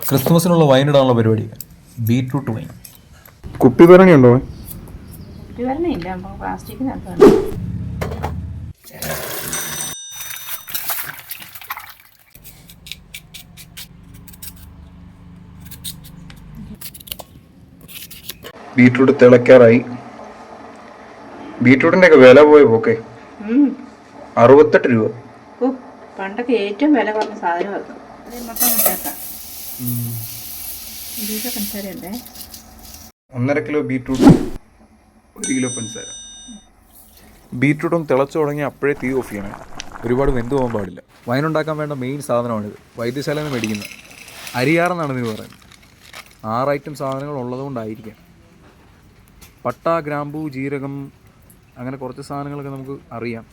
ക്രിസ്മസിനുള്ള wine ഇടാനുള്ള പരിപാടി. Beetroot wine. കുപ്പി ഭരണി ഉണ്ടോ? കുപ്പി ഭരണിയില്ല, പ്ലാസ്റ്റിക്കിനകത്താണ്. ബീറ്റ്റൂട്ട് തിളയ്ക്കാറായി. ബീറ്റ്റൂട്ടിന്റെ ഒക്കെ വില പോയ പോക്കെ. 68 രൂപ. പണ്ടൊക്കെ ഏറ്റവും വില കുറഞ്ഞ സാധനം വെക്കും. മൊത്തം മുട്ടേക്കാം. പഞ്ചസാരയുണ്ടേ. 1.5 കിലോ ബീറ്റ്റൂട്ട്, 1 കിലോ പഞ്ചസാര. ബീറ്റ്റൂട്ടും തിളച്ചു തുടങ്ങി അപ്പോഴേ തീ ഓഫ് ചെയ്യണം. ഒരുപാട് വെന്ത് പോകാൻ പാടില്ല. വൈൻ ഉണ്ടാക്കാൻ വേണ്ട മെയിൻ സാധനമാണിത്. വൈദ്യശാലയിൽ നിന്ന് മേടിക്കുന്നത്. അരിയാറെന്നാണ് ഇതിന് പറയുന്നത്. 6 ഐറ്റം സാധനങ്ങൾ ഉള്ളതുകൊണ്ടായിരിക്കാം. പട്ട, ഗ്രാമ്പൂ, ജീരകം, അങ്ങനെ കുറച്ച് സാധനങ്ങളൊക്കെ നമുക്ക് അറിയാം.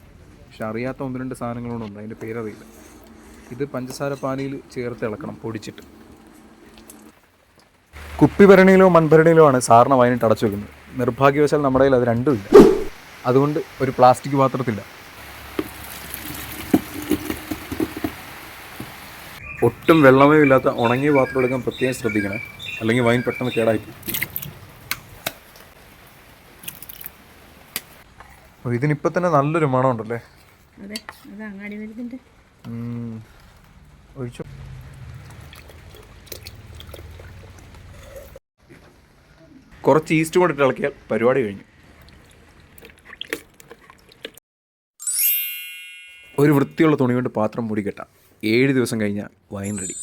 പക്ഷെ അറിയാത്ത 1-2 സാധനങ്ങളുണ്ട്, അതിൻ്റെ പേരറിയില്ല. ഇത് പഞ്ചസാര പാനിയിൽ ചേർത്ത് ഇളക്കണം പൊടിച്ചിട്ട്. കുപ്പിഭരണിയിലോ മൺഭരണിയിലോ ആണ് സാറിന് വൈനിട്ട് അടച്ചു വെക്കുന്നത്. നിർഭാഗ്യവശാൽ നമ്മുടെ കയ്യിൽ അത് രണ്ടും ഇല്ല. അതുകൊണ്ട് ഒരു പ്ലാസ്റ്റിക് പാത്രത്തില്ല. ഒട്ടും വെള്ളമേ ഇല്ലാത്ത ഉണങ്ങിയ പാത്രം എടുക്കാൻ പ്രത്യേകം ശ്രദ്ധിക്കണം, അല്ലെങ്കിൽ വൈൻ പെട്ടെന്ന് കേടായിപ്പോകും. ഇതിനിപ്പോൾ തന്നെ നല്ലൊരു മണം ഉണ്ടല്ലേ. അതെ, അത് അങ്ങാടി മരുന്നിൻ്റെ. ഒഴിച്ചു. കുറച്ച് ഈസ്റ്റ് കൊണ്ടിട്ട് ഇളക്കിയാൽ പരിപാടി കഴിഞ്ഞു. ഒരു വൃത്തിയുള്ള തുണി കൊണ്ട് പാത്രം മൂടി കെട്ടാം. 7 ദിവസം കഴിഞ്ഞാൽ വൈൻ റെഡി.